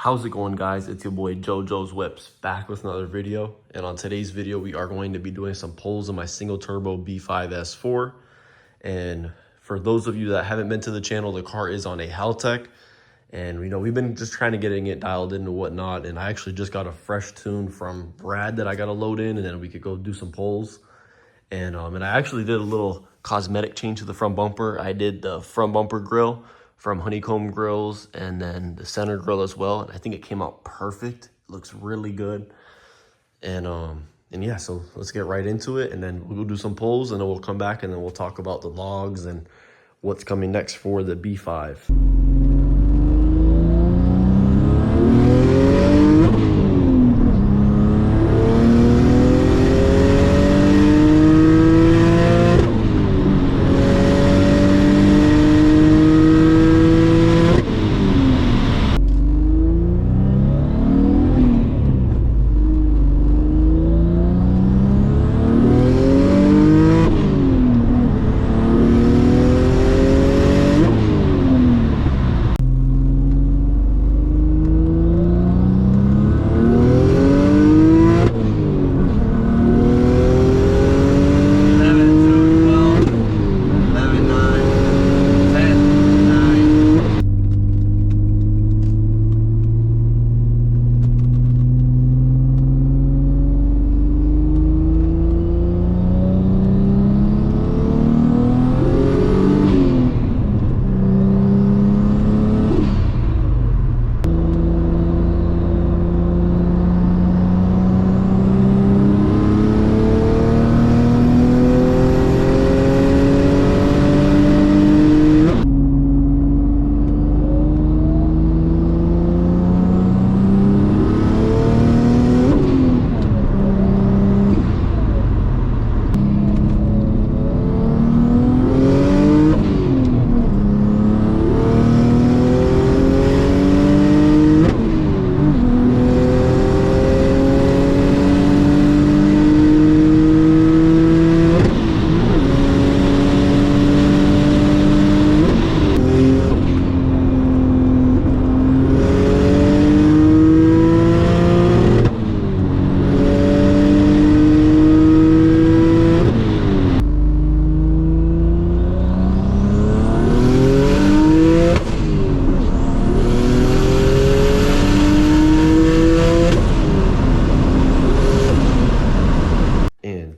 How's it going, guys? It's your boy JoJo's Whips back with another video. And on today's video, we are going to be doing some pulls in my single turbo B5 S4. And for those of you that haven't been to the channel, the car is on a Haltech. And we've been just trying to getting it dialed in and whatnot. And I actually just got a fresh tune from Brad that I got to load in, and then we could go do some pulls. And I actually did a little cosmetic change to the front bumper. I did the front bumper grill from Honeycomb Grills, and then the center grill as well. And I think it came out perfect. It looks really good. And yeah, so let's get right into it, and then we'll do some pulls, and then we'll come back and then we'll talk about the logs and what's coming next for the B5.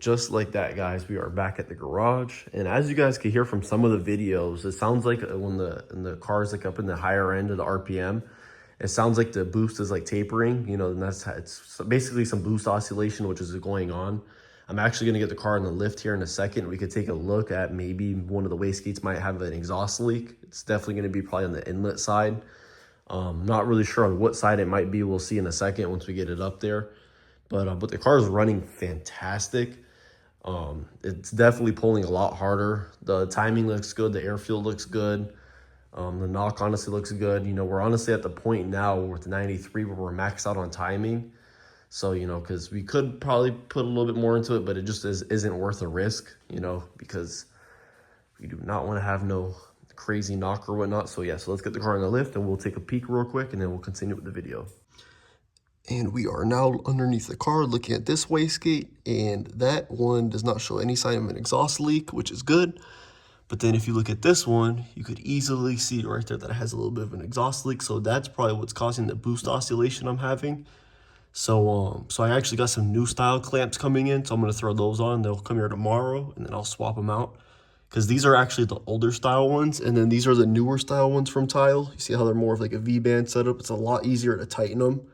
Just like that, guys, we are back at the garage. And as you guys can hear from some of the videos, it sounds like when the car is like up in the higher end of the RPM, it sounds like the boost is like tapering, and it's basically some boost oscillation which is going on. I'm actually going to get the car in the lift here in a second. We could take a look at maybe one of the wastegates might have an exhaust leak. It's definitely going to be probably on the inlet side. Not really sure on what side it might be. We'll see in a second once we get it up there. But the car is running fantastic. It's definitely pulling a lot harder. The timing looks good. The air fuel looks good. The knock honestly looks good. We're honestly at the point now with the 93 where we're maxed out on timing. So, because we could probably put a little bit more into it, but it just isn't worth the risk, because we do not want to have no crazy knock or whatnot. So yeah, so let's get the car in the lift and we'll take a peek real quick and then we'll continue with the video. And we are now underneath the car looking at this wastegate, and that one does not show any sign of an exhaust leak, which is good. But then if you look at this one, you could easily see right there that it has a little bit of an exhaust leak. So that's probably what's causing the boost oscillation I'm having. So I actually got some new style clamps coming in, so I'm going to throw those on. They'll come here tomorrow, and then I'll swap them out. Because these are actually the older style ones, and then these are the newer style ones from Tile. You see how they're more of like a V-band setup? It's a lot easier to tighten them.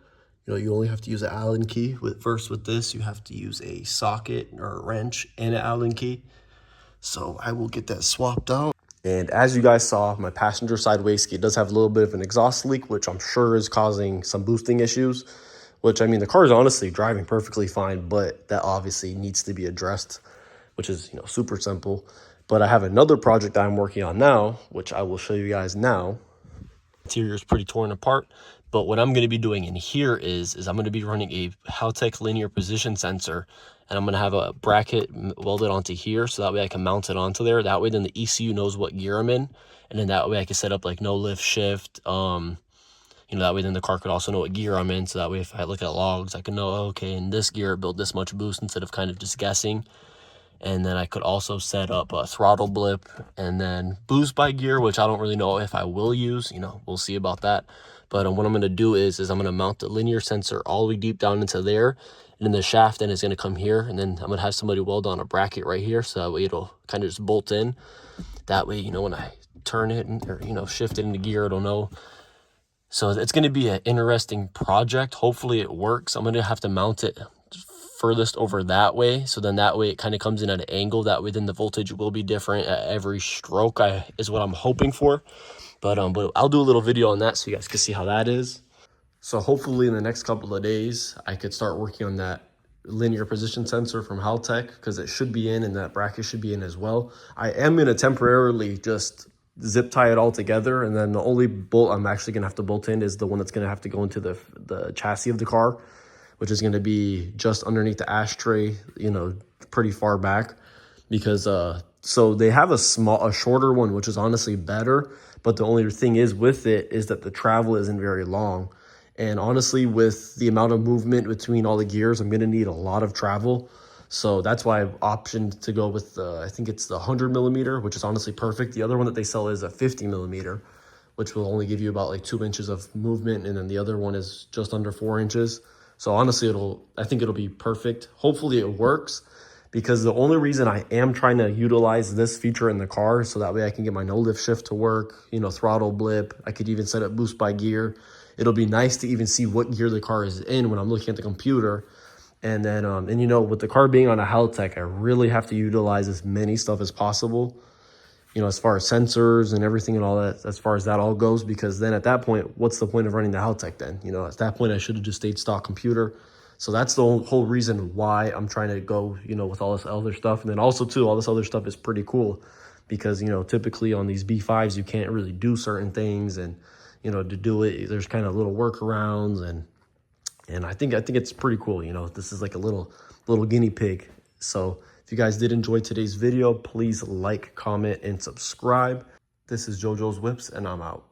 You only have to use an Allen key. With this, you have to use a socket or a wrench and an Allen key. So I will get that swapped out. And as you guys saw, my passenger side wastegate does have a little bit of an exhaust leak, which I'm sure is causing some boosting issues. Which, I mean, the car is honestly driving perfectly fine, but that obviously needs to be addressed, which is, super simple. But I have another project I'm working on now, which I will show you guys now. Interior is pretty torn apart. But what I'm going to be doing in here is I'm going to be running a Haltech linear position sensor, and I'm going to have a bracket welded onto here, so that way I can mount it onto there. That way then the ECU knows what gear I'm in, and then that way I can set up like no lift shift, You know, that way then the car could also know what gear I'm in. So that way if I look at logs, I can know, okay, in this gear, it built this much boost instead of kind of just guessing. And then I could also set up a throttle blip and then boost by gear, which I don't really know if I will use. You know, we'll see about that. But what I'm going to do is I'm going to mount the linear sensor all the way deep down into there. And then the shaft then is going to come here. And then I'm going to have somebody weld on a bracket right here. So that way it'll kind of just bolt in. That way, you know, when I turn it or, you know, shift it into gear, it'll know. So it's going to be an interesting project. Hopefully it works. I'm going to have to mount it furthest over that way, so then that way it kind of comes in at an angle. That way then the voltage will be different at every stroke, is what I'm hoping for. But I'll do a little video on that so you guys can see how that is. So hopefully in the next couple of days I could start working on that linear position sensor from Haltech, because it should be in and that bracket should be in as well. I am going to temporarily just zip tie it all together, and then the only bolt I'm actually going to have to bolt in is the one that's going to have to go into the chassis of the car, which is going to be just underneath the ashtray, you know, pretty far back, because so they have a shorter one, which is honestly better, but the only thing is with it is that the travel isn't very long. And honestly, with the amount of movement between all the gears, I'm going to need a lot of travel. So that's why I've optioned to go with I think it's the 100mm, which is honestly perfect. The other one that they sell is a 50mm, which will only give you about like 2 inches of movement, and then the other one is just under 4 inches. So honestly, I think it'll be perfect. Hopefully it works, because the only reason I am trying to utilize this feature in the car, so that way I can get my no lift shift to work, you know, throttle blip. I could even set up boost by gear. It'll be nice to even see what gear the car is in when I'm looking at the computer. And then, and you know, with the car being on a Haltech, I really have to utilize as many stuff as possible, you know, as far as sensors and everything and all that, as far as that all goes, because then at that point, what's the point of running the Haltech then? You know, at that point, I should have just stayed stock computer. So that's the whole reason why I'm trying to go, you know, with all this other stuff. And then also too, all this other stuff is pretty cool, because, you know, typically on these B5s, you can't really do certain things. And, you know, to do it, there's kind of little workarounds, and I think it's pretty cool. You know, this is like a little guinea pig. So if you guys did enjoy today's video, please like, comment, and subscribe. This is JoJo's Whips, and I'm out.